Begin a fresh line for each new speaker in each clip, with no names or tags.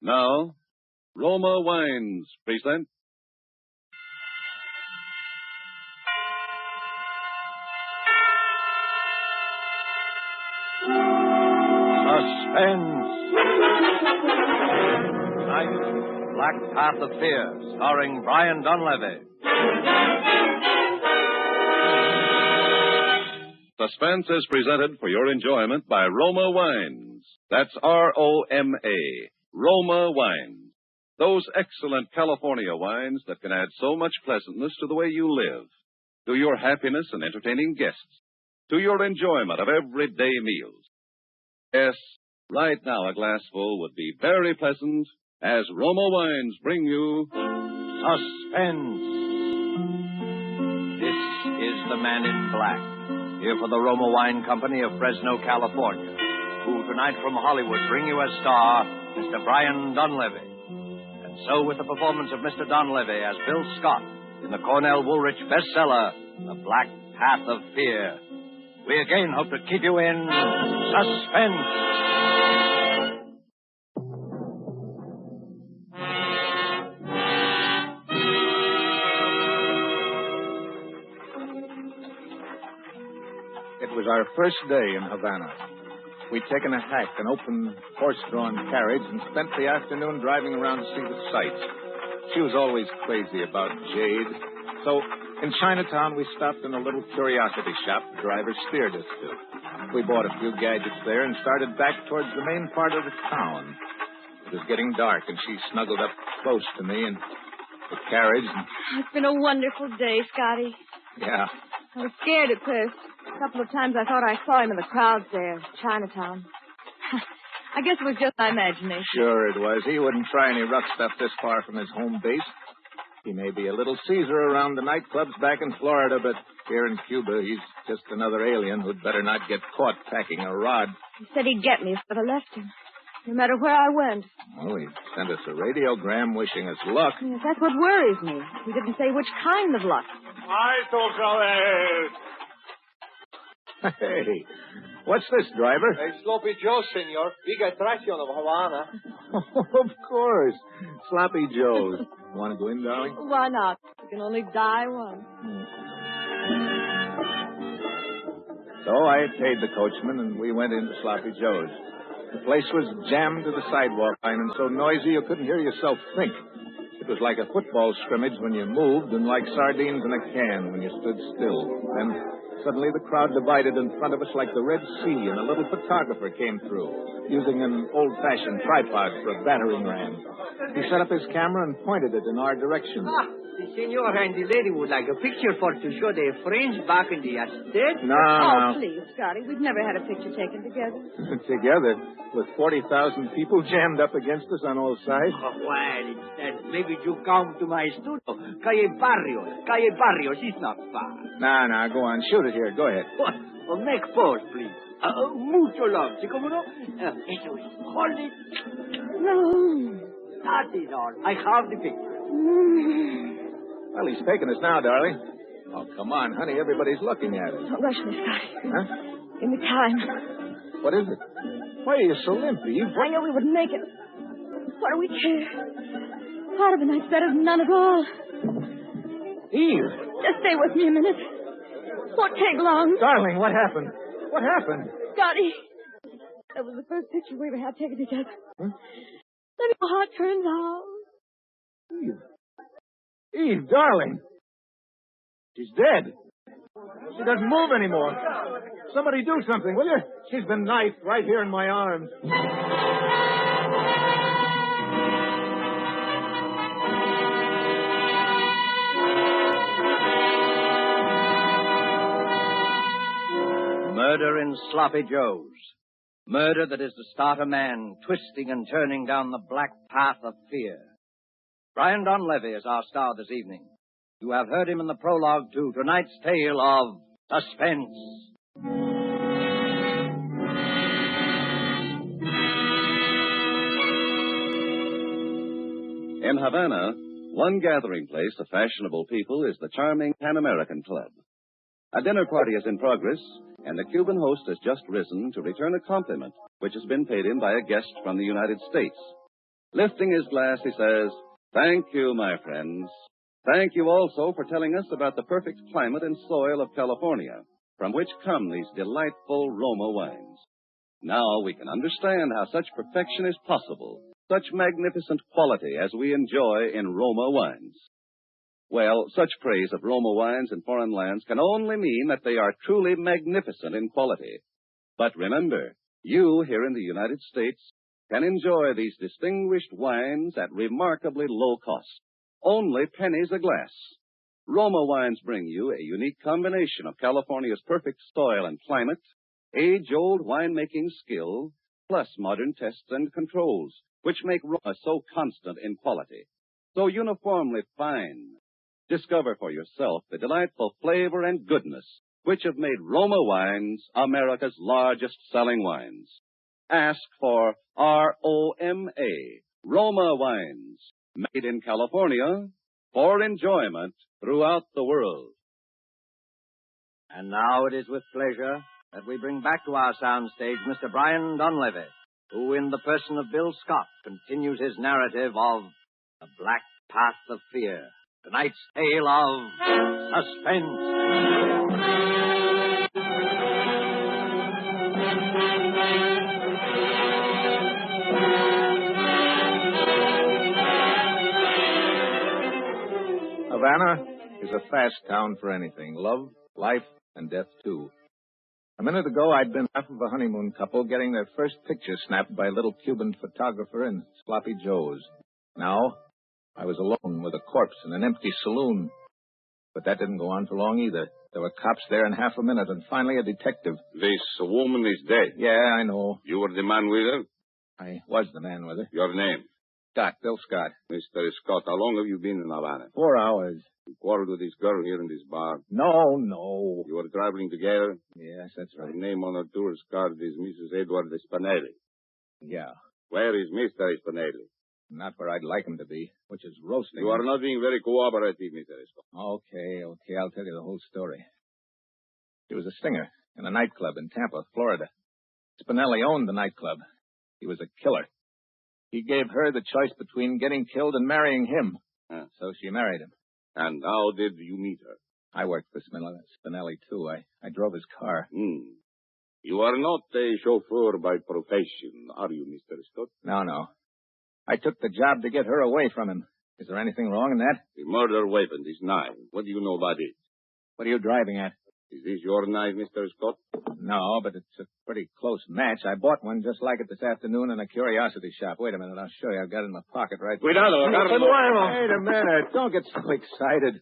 Now, Roma Wines present
Suspense. Tonight, Black Path of Fear, starring Brian Donlevy.
Suspense is presented for your enjoyment by Roma Wines. That's R-O-M-A, Roma Wines. Those excellent California wines that can add so much pleasantness to the way you live, to your happiness in entertaining guests, to your enjoyment of everyday meals. Yes, right now a glassful would be very pleasant as Roma Wines bring you
Suspense. This is the Man in Black, here for the Roma Wine Company of Fresno, California, who tonight from Hollywood bring you as star Mr. Brian Donlevy. And so with the performance of Mr. Donlevy as Bill Scott in the Cornell Woolrich bestseller, The Black Path of Fear, we again hope to keep you in suspense.
It was our first day in Havana. We'd taken a hack, an open horse-drawn carriage, and spent the afternoon driving around to see the sights. She was always crazy about jade. So, in Chinatown, we stopped in a little curiosity shop the driver steered us to. We bought a few gadgets there and started back towards the main part of the town. It was getting dark, and she snuggled up close to me in the carriage.
It's been a wonderful day, Scotty.
Yeah.
I was scared at first. A couple of times I thought I saw him in the crowds there, Chinatown. I guess it was just my imagination.
Sure it was. He wouldn't try any rough stuff this far from his home base. He may be a little Caesar around the nightclubs back in Florida, but here in Cuba, he's just another alien who'd better not get caught packing a rod.
He said he'd get me if I left him, no matter where I went.
Oh, he sent us a radiogram wishing us luck.
Yes, that's what worries me. He didn't say which kind of luck.
Hey, what's this, driver?
Hey, Sloppy Joe, senor. Big attraction of Havana.
Of course. Sloppy Joe's. Want to go in, darling?
Why not? You can only die once.
So I paid the coachman, and we went into Sloppy Joe's. The place was jammed to the sidewalk line and so noisy you couldn't hear yourself think. It was like a football scrimmage when you moved and like sardines in a can when you stood still. Then suddenly the crowd divided in front of us like the Red Sea, and a little photographer came through, using an old-fashioned tripod for a battering ram. He set up his camera and pointed it in our direction.
The senor and the lady would like a picture for to show their friends back in the estate.
No.
Please, Scotty. We've never had a picture taken together.
Together, with 40,000 people jammed up against us on all sides.
Oh, well, instead, maybe you come to my studio. Calle Barrios, it's not far.
No, go on. Shoot it here. Go ahead.
Well, make pause, please. Mucho love. ¿Sí, cómo no? Eso es. Hold it.
No.
That is all. I have the picture.
Well, he's taking us now, darling. Oh, come on, honey. Everybody's looking at us.
Don't rush me, Scotty.
Huh?
Give me time.
What is it? Why are you so limp, Eve?
I knew we wouldn't make it. What do we care? Part of the night's better than none at all.
Eve!
Just stay with me a minute. Won't take long.
Darling, what happened? What happened?
Scotty, that was the first picture we ever had taken together.
Huh?
Then your heart turns out.
Eve, darling. She's dead. She doesn't move anymore. Somebody do something, will you? She's been knifed right here in my arms.
Murder in Sloppy Joe's. Murder that is to start a man twisting and turning down the black path of fear. Brian Donlevy is our star this evening. You have heard him in the prologue to tonight's tale of Suspense.
In Havana, one gathering place of fashionable people is the charming Pan American Club. A dinner party is in progress, and the Cuban host has just risen to return a compliment which has been paid him by a guest from the United States. Lifting his glass, he says, "Thank you, my friends. Thank you also for telling us about the perfect climate and soil of California, from which come these delightful Roma wines. Now we can understand how such perfection is possible, such magnificent quality as we enjoy in Roma wines." Well, such praise of Roma wines in foreign lands can only mean that they are truly magnificent in quality. But remember, you here in the United States can enjoy these distinguished wines at remarkably low cost, only pennies a glass. Roma wines bring you a unique combination of California's perfect soil and climate, age-old winemaking skill, plus modern tests and controls, which make Roma so constant in quality, so uniformly fine. Discover for yourself the delightful flavor and goodness which have made Roma wines America's largest selling wines. Ask for ROMA, Roma wines, made in California for enjoyment throughout the world.
And now it is with pleasure that we bring back to our soundstage Mr. Brian Dunleavy, who, in the person of Bill Scott, continues his narrative of The Black Path of Fear, tonight's tale of Suspense.
Havana is a fast town for anything. Love, life, and death, too. A minute ago, I'd been half of a honeymoon couple getting their first picture snapped by a little Cuban photographer in Sloppy Joe's. Now, I was alone with a corpse in an empty saloon. But that didn't go on for long either. There were cops there in half a minute, and finally a detective.
This woman is dead.
Yeah, I know.
You were the man with her?
I was the man with her.
Your name?
Scott, Bill Scott.
Mr. Scott, how long have you been in Havana?
4 hours.
You quarreled with this girl here in this bar.
No.
You were traveling together?
Yes, that's right.
Her name on her tourist card is Mrs. Edward Spinelli.
Yeah.
Where is Mr. Spinelli?
Not where I'd like him to be, which is roasting.
You are not being very cooperative, Mr. Scott.
Okay. I'll tell you the whole story. She was a singer in a nightclub in Tampa, Florida. Spinelli owned the nightclub. He was a killer. He gave her the choice between getting killed and marrying him. So she married him.
And how did you meet her?
I worked for Spinelli, too. I drove his car.
You are not a chauffeur by profession, are you, Mr. Scott?
No. I took the job to get her away from him. Is there anything wrong in that?
The murder weapon, this knife. What do you know about it?
What are you driving at?
Is this your knife, Mr. Scott?
No, but it's a pretty close match. I bought one just like it this afternoon in a curiosity shop. Wait a minute, I'll show you. I've got it in my pocket right there.
Cuidado,
Wait a minute. Don't get so excited.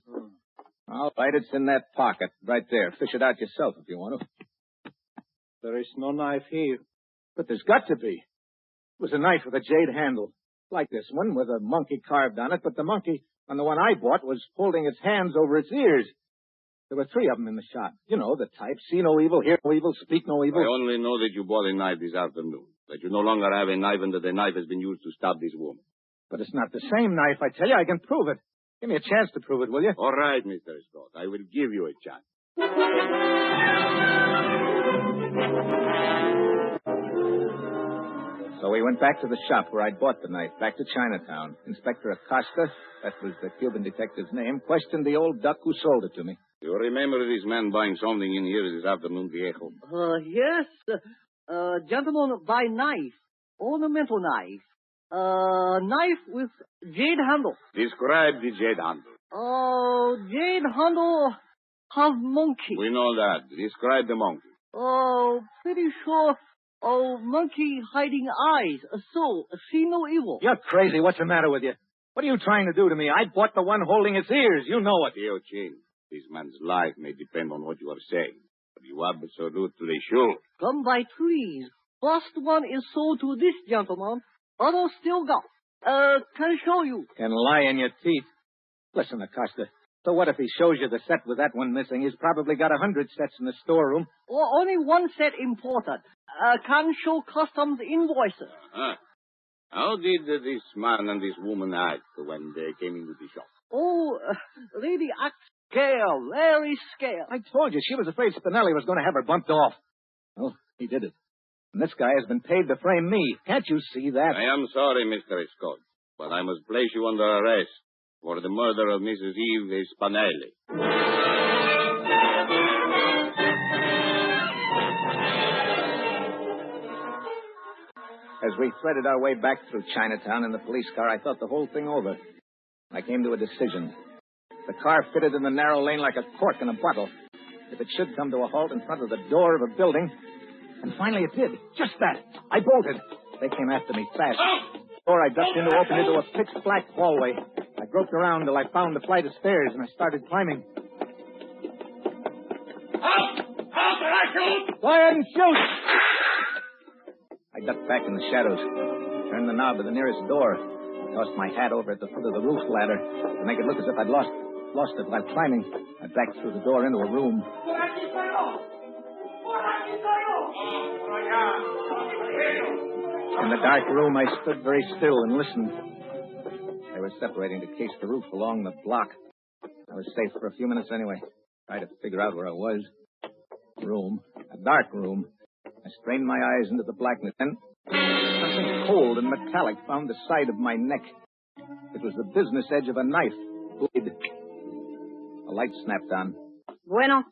All right, it's in that pocket right there. Fish it out yourself if you want to.
There is no knife here.
But there's got to be. It was a knife with a jade handle, like this one, with a monkey carved on it, but the monkey on the one I bought was holding its hands over its ears. There were 3 of them in the shop. You know, the type, see no evil, hear no evil, speak no evil.
I only know that you bought a knife this afternoon, that you no longer have a knife and that the knife has been used to stab this woman.
But it's not the same knife, I tell you. I can prove it. Give me a chance to prove it, will you?
All right, Mr. Scott. I will give you a chance.
So we went back to the shop where I'd bought the knife, back to Chinatown. Inspector Acosta, that was the Cuban detective's name, questioned the old duck who sold it to me.
You remember this man buying something in here this afternoon, Viejo?
Yes. Gentleman, buy knife. Ornamental knife. Knife with jade handle.
Describe the jade handle.
Jade handle have monkey.
We know that. Describe the monkey.
Pretty sure. Monkey hiding eyes. So, see no evil.
You're crazy. What's the matter with you? What are you trying to do to me? I bought the one holding its ears. You know it.
Theo Chin, this man's life may depend on what you are saying, but you absolutely sure.
Come by trees. First one is sold to this gentleman. Other still got. Can show you.
Can lie in your teeth. Listen, Acosta. So what if he shows you the set with that one missing? He's probably got 100 sets in the storeroom.
Or only one set imported. Can show customs invoices.
How did this man and this woman act when they came into the shop?
Lady acts scared, very scared.
I told you, she was afraid Spinelli was going to have her bumped off. Well, he did it. And this guy has been paid to frame me. Can't you see that?
I am sorry, Mr. Scott, but I must place you under arrest for the murder of Mrs. Eve Spanelli.
As we threaded our way back through Chinatown in the police car, I thought the whole thing over. I came to a decision. The car fitted in the narrow lane like a cork in a bottle. If it should come to a halt in front of the door of a building, and finally it did. Just that. I bolted. They came after me fast. The door I ducked into opened into a pitch-black hallway. I groped around till I found the flight of stairs, and I started climbing.
Help! Help! Did I shoot?
Go ahead and shoot! I ducked back in the shadows, turned the knob of the nearest door, tossed my hat over at the foot of the roof ladder to make it look as if I'd lost it while climbing. I backed through the door into a room. In the dark room, I stood very still and listened. They were separating to case the roof along the block. I was safe for a few minutes anyway. Tried to figure out where I was. Room. A dark room. I strained my eyes into the blackness, and something cold and metallic found the side of my neck. It was the business edge of a knife. Blade. A light snapped on.
Bueno.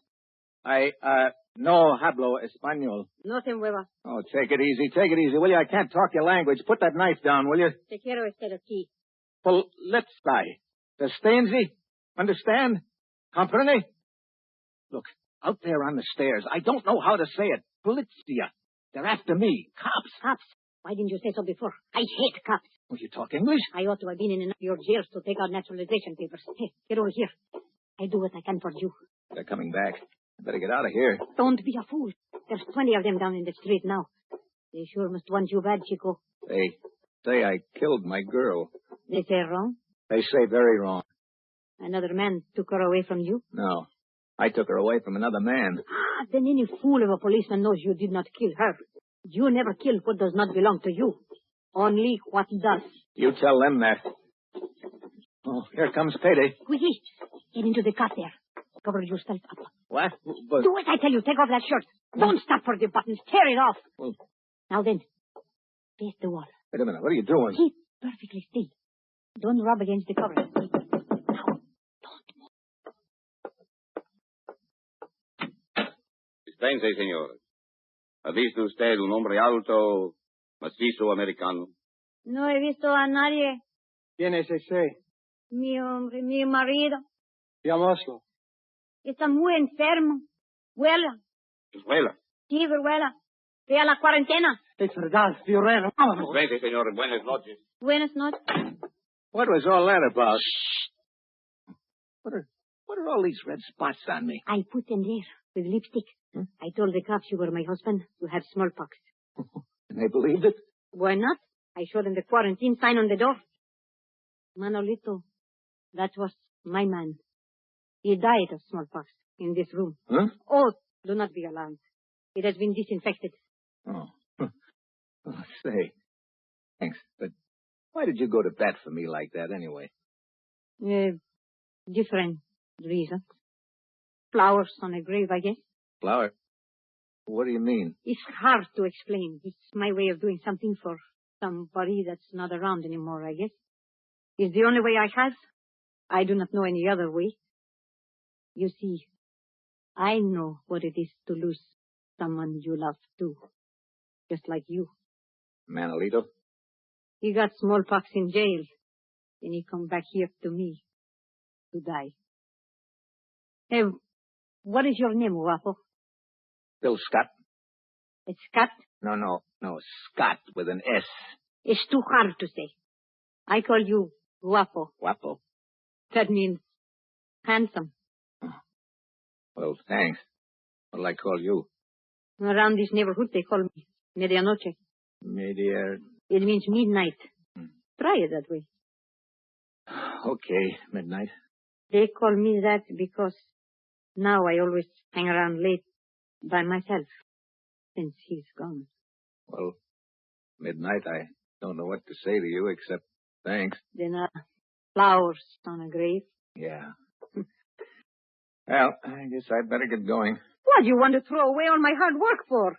No hablo español.
No se mueva.
Oh, take it easy, will you? I can't talk your language. Put that knife down, will you?
Te quiero estar aquí.
Well, let's die. Sustenzi? Understand? Comprende? Look, out there on the stairs, I don't know how to say it. Polizia. They're after me. Cops.
Cops? Why didn't you say so before? I hate cops.
Will you talk English?
I ought to have been in enough of your jails to take out naturalization papers. Hey, get over here. I do what I can for you.
They're coming back. I better get out of here.
Don't be a fool. There's plenty of them down in the street now. They sure must want you bad, Chico.
They say I killed my girl.
They say wrong?
They say very wrong.
Another man took her away from you?
No. I took her away from another man.
Ah, then any fool of a policeman knows you did not kill her. You never killed what does not belong to you. Only what does.
You tell them that. Oh, here comes payday.
Quickly, get into the car there. Cover yourself up.
What? But...
Do as I tell you. Take off that shirt. Don't stop for the buttons. Tear it off.
Well...
Now then, face the wall.
Wait a minute. What are you doing?
Keep perfectly still. Don't rub against the cover. Now, don't move.
Suspense, señor. ¿Ha visto usted un hombre alto, macizo americano?
No he visto a nadie.
¿Quién es ese?
Mi hombre, mi marido.
Llamémoslo.
Está muy enfermo. Huela.
Huela.
Sí, huela. Ve a la cuarentena.
Es verdad, Fiorero. Vámonos.
Suspense, señor. Buenas noches.
Buenas noches.
What was all that about? What are all these red spots on me?
I put them there with lipstick. I told the cops you were my husband. You have smallpox.
And they believed it?
Why not? I showed them the quarantine sign on the door. Manolito, that was my man. He died of smallpox in this room.
Huh?
Oh, do not be alarmed. It has been disinfected.
Oh. Oh, say. Thanks. But why did you go to bat for me like that anyway?
Different reasons. Flowers on a grave, I guess.
Flower? What do you mean?
It's hard to explain. It's my way of doing something for somebody that's not around anymore, I guess. It's the only way I have. I do not know any other way. You see, I know what it is to lose someone you love too. Just like you.
Manolito?
He got smallpox in jail. Then he come back here to me to die. Hey, what is your name, Guapo?
Bill Scott.
It's Scott?
No, Scott with an S.
It's too hard to say. I call you Guapo.
Guapo?
That means handsome.
Oh. Well, thanks. What'll I call you?
Around this neighborhood, they call me Medianoche. It means midnight. Try it that way.
Okay, midnight.
They call me that because now I always hang around late by myself since he's gone.
Well, midnight, I don't know what to say to you except thanks.
Then flowers on a grave.
Yeah. Well, I guess I'd better get going.
What do you want to throw away all my hard work for?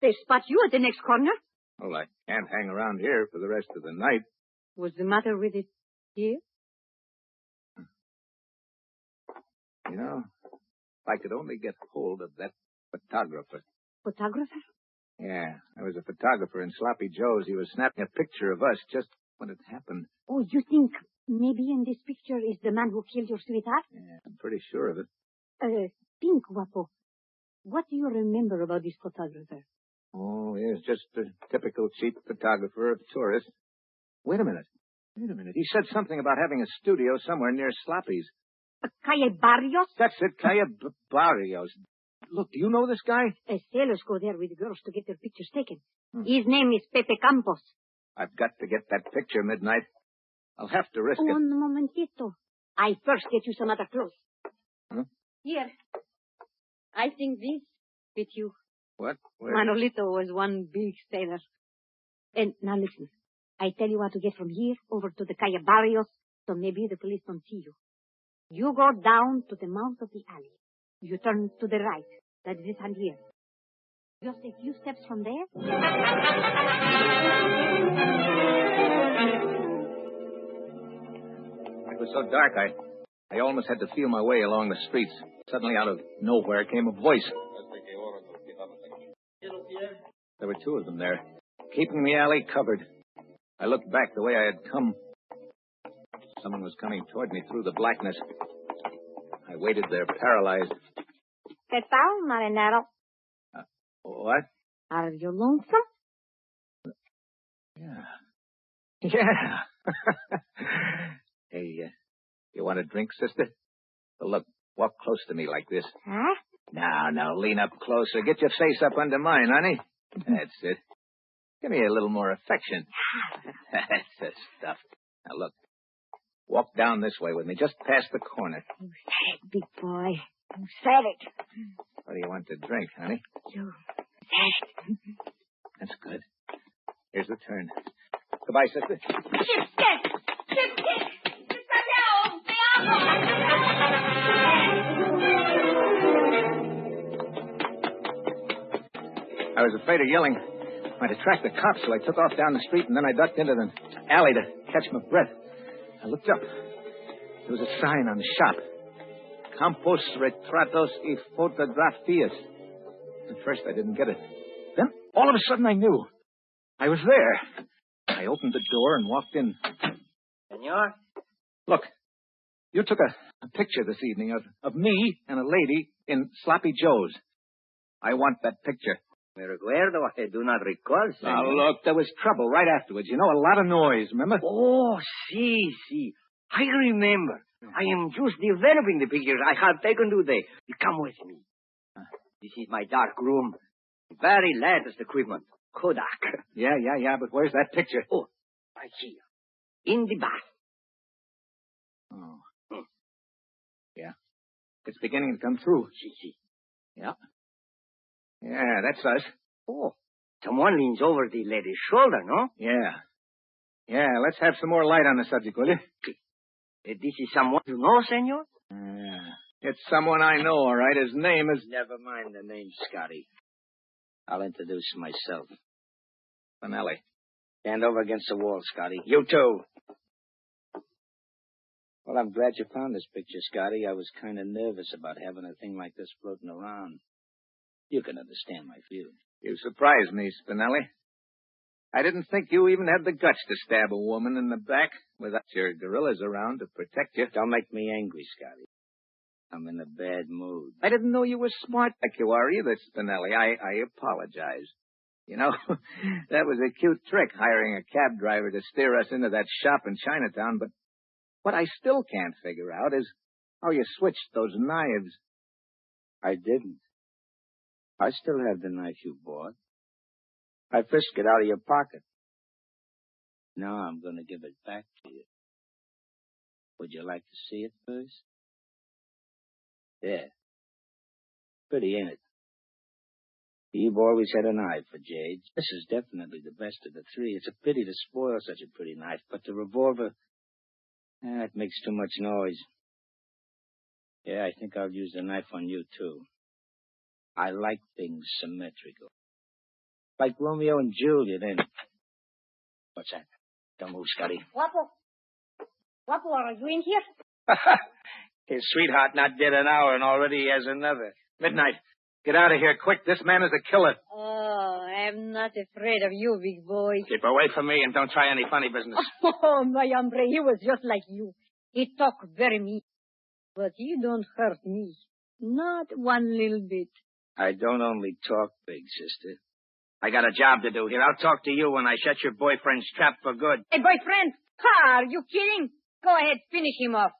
They spot you at the next corner.
Well, I can't hang around here for the rest of the night.
What's the matter with it here?
You know, if I could only get hold of that photographer.
Photographer?
Yeah, there was a photographer in Sloppy Joe's. He was snapping a picture of us just when it happened.
Oh, you think maybe in this picture is the man who killed your sweetheart?
Yeah, I'm pretty sure of it.
Think, Guapo. What do you remember about this photographer?
Oh, he's just a typical cheap photographer of tourists. Wait a minute. He said something about having a studio somewhere near Sloppy's.
Calle Barrios?
That's it, Calle Barrios. Look, do you know this guy?
Sailors go there with the girls to get their pictures taken. His name is Pepe Campos.
I've got to get that picture, Midnight. I'll have to risk it.
Un momentito. I first get you some other clothes.
Huh?
Here. I think this fit you.
What? Where?
Manolito was one big sailor. And now listen. I tell you what to get from here over to the Calle Barrios, so maybe the police don't see you. You go down to the mouth of the alley. You turn to the right. That's this hand here. Just a few steps from there.
It was so dark, I almost had to feel my way along the streets. Suddenly, out of nowhere, came a voice. There were two of them there, keeping the alley covered. I looked back the way I had come. Someone was coming toward me through the blackness. I waited there, paralyzed.
¿Qué tal, marinero?
What?
Are you lonesome?
Yeah. Hey, you want a drink, sister? Well, look, walk close to me like this.
Huh?
Now, lean up closer. Get your face up under mine, honey. That's it. Give me a little more affection. That's the stuff. Now, look. Walk down this way with me, just past the corner.
You said, big boy. You said it.
What do you want to drink, honey?
You said it.
That's good. Here's the turn. Goodbye, sister. I was afraid of yelling. Might attract the cops, so I took off down the street, and then I ducked into the alley to catch my breath. I looked up. There was a sign on the shop. Campos Retratos y Fotografías. At first, I didn't get it. Then, all of a sudden, I knew. I was there. I opened the door and walked in.
Senor?
Look, you took a picture this evening of me and a lady in Sloppy Joe's. I want that picture.
Me recuerdo. I do not recall, senor.
Now, look, there was trouble right afterwards. You know, a lot of noise, remember?
Oh, see. I remember. I am just developing the pictures I have taken today. You come with me. This is my dark room. Very latest equipment. Kodak.
Yeah, but where's that picture?
Oh, right here. In the bath.
Oh. Yeah. It's beginning to come through.
See.
Yeah. Yeah, that's us.
Oh, someone leans over the lady's shoulder, no?
Yeah, let's have some more light on the subject, will you?
This is someone you know, senor?
It's someone I know, all right. His name is...
Never mind the name, Scotty. I'll introduce myself.
Finelli.
Stand over against the wall, Scotty. You too. Well, I'm glad you found this picture, Scotty. I was kind of nervous about having a thing like this floating around. You can understand my feelings.
You surprised me, Spinelli. I didn't think you even had the guts to stab a woman in the back without your gorillas around to protect you.
Don't make me angry, Scotty. I'm in a bad mood.
I didn't know you were smart like you are either, Spinelli. I apologize. You know, that was a cute trick, hiring a cab driver to steer us into that shop in Chinatown, but what I still can't figure out is how you switched those knives.
I didn't. I still have the knife you bought. I frisked it out of your pocket. Now I'm going to give it back to you. Would you like to see it first? There. Pretty, ain't it? You've always had an eye for jades. This is definitely the best of the three. It's a pity to spoil such a pretty knife, but the revolver, it makes too much noise. Yeah, I think I'll use the knife on you, too. I like things symmetrical. Like Romeo and Juliet, ain't it? What's that? Don't move, Scotty.
Wapo, are you in here?
His sweetheart not dead an hour, and already he has another. Midnight. Get out of here, quick. This man is a killer.
Oh, I'm not afraid of you, big boy.
Keep away from me and don't try any funny business.
Oh, my hombre, he was just like you. He talked very mean. But you don't hurt me. Not one little bit.
I don't only talk big, sister.
I got a job to do here. I'll talk to you when I shut your boyfriend's trap for good.
Hey, boyfriend! Ha, are you kidding? Go ahead, finish him off.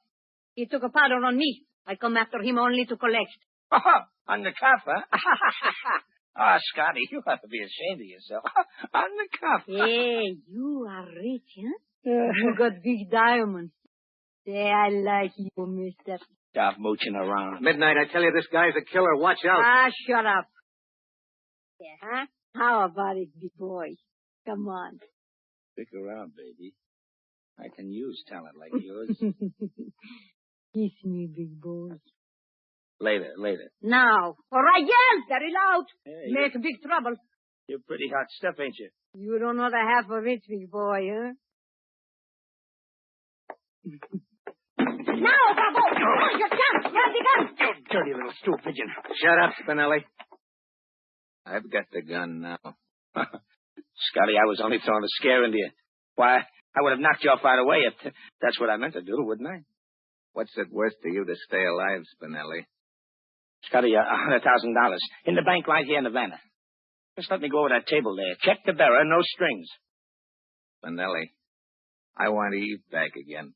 He took a powder on me. I come after him only to collect.
Oh, on the cuff, huh? Oh, Scotty, you ought to be ashamed of yourself. On the cuff.
Hey, you are rich, huh? You got big diamonds. Say, I like you, mister.
Stop mooching around.
Midnight, I tell you, this guy's a killer. Watch out.
Ah, shut up. Yeah, huh? How about it, big boy? Come on.
Stick around, baby. I can use talent like yours.
Kiss me, big boy.
Later.
Now. All right, yell very loud.
Hey,
Make big trouble.
you're pretty hot stuff, ain't you?
You don't know the half of it, big boy, huh? Now, Bravo! Your gun! Grab the gun!
You dirty little stool pigeon.
Shut up, Spinelli. I've got the gun now.
Scotty, I was only throwing a scare into you. Why, I would have knocked you off right away if that's what I meant to do, wouldn't I?
What's it worth to you to stay alive, Spinelli?
Scotty, $100,000 in the bank right here in Havana. Just let me go over that table there. Check the bearer, no strings.
Spinelli, I want Eve back again.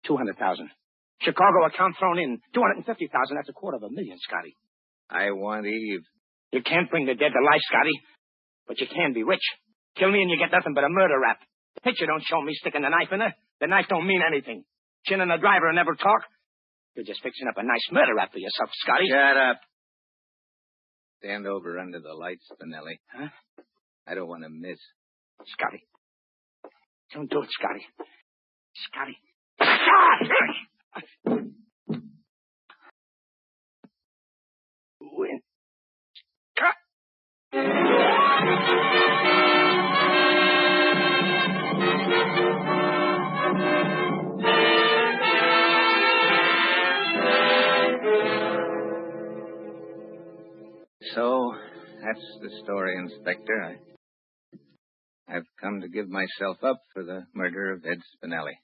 200,000. Chicago account thrown in. 250,000. That's $250,000, Scotty.
I want Eve.
You can't bring the dead to life, Scotty, but you can be rich. Kill me and you get nothing but a murder rap. The picture don't show me sticking the knife in her. The knife don't mean anything. Chin and the driver and never talk. You're just fixing up a nice murder rap for yourself, Scotty.
Shut up. Stand over under the lights, Spinelli.
Huh?
I don't want to miss.
Scotty. Don't do it, Scotty. Scotty. Win.
So, that's the story, Inspector. I've come to give myself up for the murder of Ed Spinelli.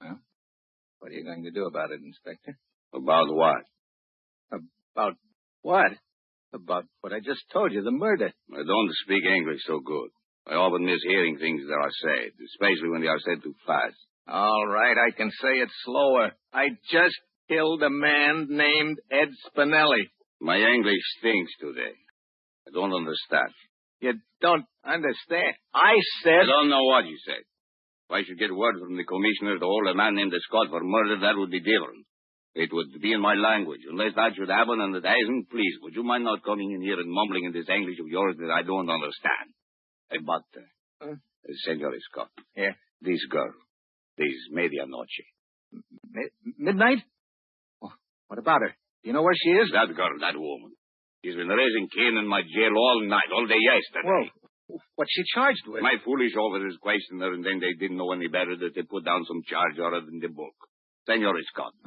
Well, what are you going to do about it, Inspector?
About what?
About what? About what I just told you, the murder.
I don't speak English so good. I often miss hearing things that are said, especially when they are said too fast.
All right, I can say it slower. I just killed a man named Ed Spinelli.
My English stinks today. I don't understand.
You don't understand. I said...
I don't know what you said. If I should get word from the commissioner to hold a man named Scott for murder, that would be different. It would be in my language. Unless that should happen and it hasn't, please, would you mind not coming in here and mumbling in this English of yours that I don't understand? Hey, but, Senor Scott.
Yeah?
This girl, this medianoche.
Midnight? Oh, what about her? Do you know where she is?
That girl, that woman. She's been raising Cain in my jail all night, all day yesterday.
Whoa. What's she charged with?
My foolish officers questioned her, and then they didn't know any better that they put down some charge other than the book. Senor Scott,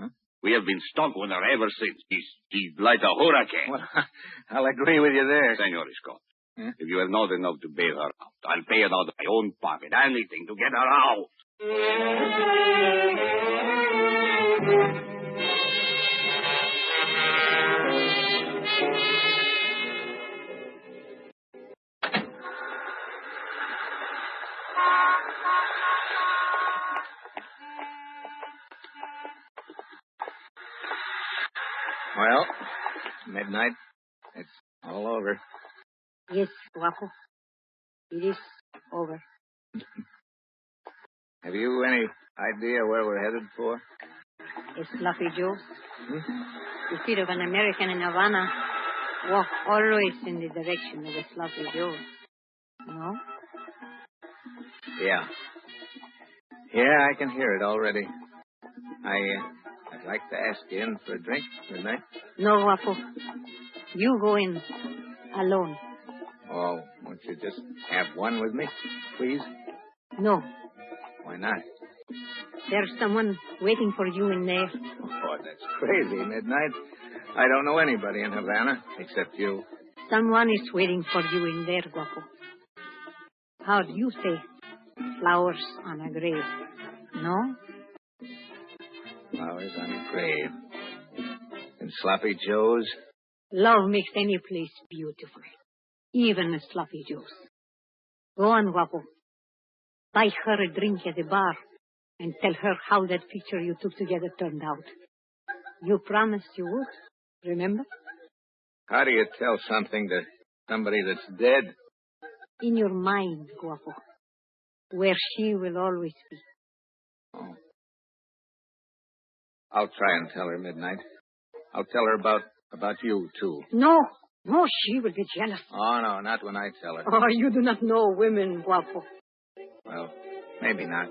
we have been stuck with her ever since. She's like a hurricane.
Well, I'll agree with you there.
Senor Scott, if you have not enough to bail her out, I'll pay it out of my own pocket. Anything to get her out.
Well, midnight. It's all over.
Yes, Guapo. It is over.
Have you any idea where we're headed for?
It's Sloppy Joe. The feet of an American in Havana walk always in the direction of the Sloppy Joe. No?
Yeah. Yeah, I can hear it already. I'd like to ask you in for a drink, midnight.
No, Guapo. You go in alone.
Oh, Won't you just have one with me, please?
No.
Why not?
There's someone waiting for you in there.
Oh, that's crazy, Midnight. I don't know anybody in Havana except you.
Someone is waiting for you in there, Guapo. How do you say? Flowers on a grave. No?
Flowers on a grave. In Sloppy Joe's?
Love makes any place beautiful. Even a Sloppy Joe's. Go on, Guapo. Buy her a drink at the bar and tell her how that picture you took together turned out. You promised you would, remember?
How do you tell something to somebody that's dead?
In your mind, Guapo. Where she will always be.
Oh. I'll try and tell her, Midnight. I'll tell her about you, too.
No, she will be jealous.
Oh, no, not when I tell her.
Oh, you do not know women, Guapo.
Well, maybe not.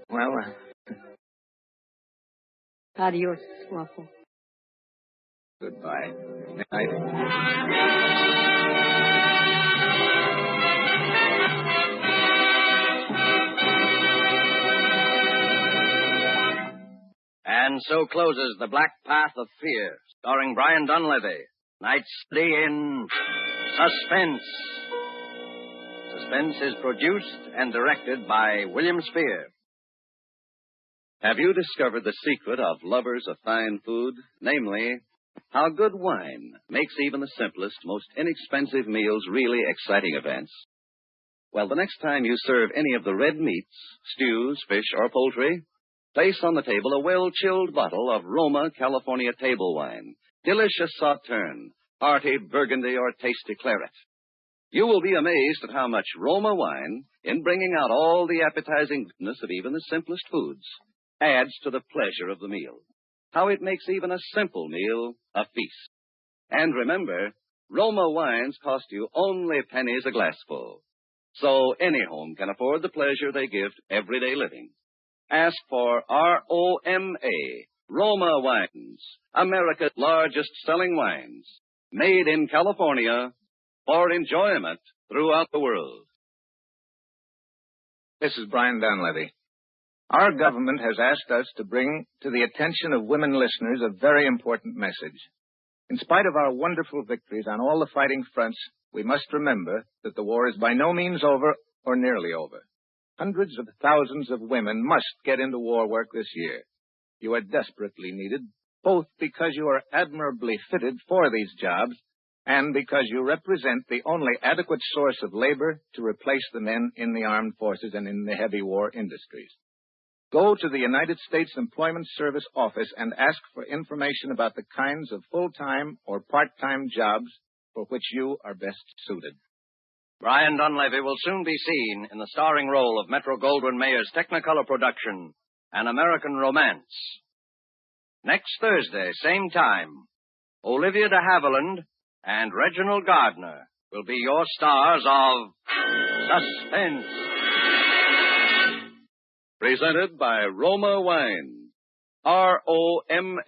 Well,
Adios, Guapo.
Goodbye. Midnight.
And so closes The Black Path of Fear, starring Brian Dunleavy. Night's study in Suspense. Suspense is produced and directed by William Spear.
Have you discovered the secret of lovers of fine food? Namely, how good wine makes even the simplest, most inexpensive meals really exciting events? Well, the next time you serve any of the red meats, stews, fish, or poultry, place on the table a well-chilled bottle of Roma California table wine, delicious sauterne, hearty burgundy, or tasty claret. You will be amazed at how much Roma wine, in bringing out all the appetizing goodness of even the simplest foods, adds to the pleasure of the meal. How it makes even a simple meal a feast. And remember, Roma wines cost you only pennies a glassful. So any home can afford the pleasure they give to everyday living. Ask for ROMA, Roma Wines, America's largest selling wines, made in California for enjoyment throughout the world.
This is Brian Dunleavy. Our government has asked us to bring to the attention of women listeners a very important message. In spite of our wonderful victories on all the fighting fronts, we must remember that the war is by no means over or nearly over. Hundreds of thousands of women must get into war work this year. You are desperately needed, both because you are admirably fitted for these jobs and because you represent the only adequate source of labor to replace the men in the armed forces and in the heavy war industries. Go to the United States Employment Service office and ask for information about the kinds of full-time or part-time jobs for which you are best suited.
Brian Dunleavy will soon be seen in the starring role of Metro-Goldwyn-Mayer's Technicolor production, An American Romance. Next Thursday, same time, Olivia de Havilland and Reginald Gardner will be your stars of Suspense.
Presented by Roma Wines, ROMA,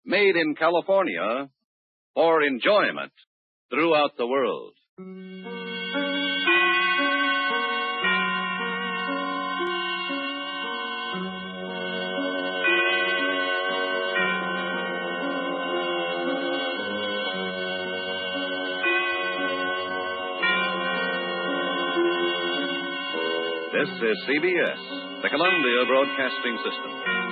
made in California for enjoyment throughout the world. This is CBS, the Columbia Broadcasting System.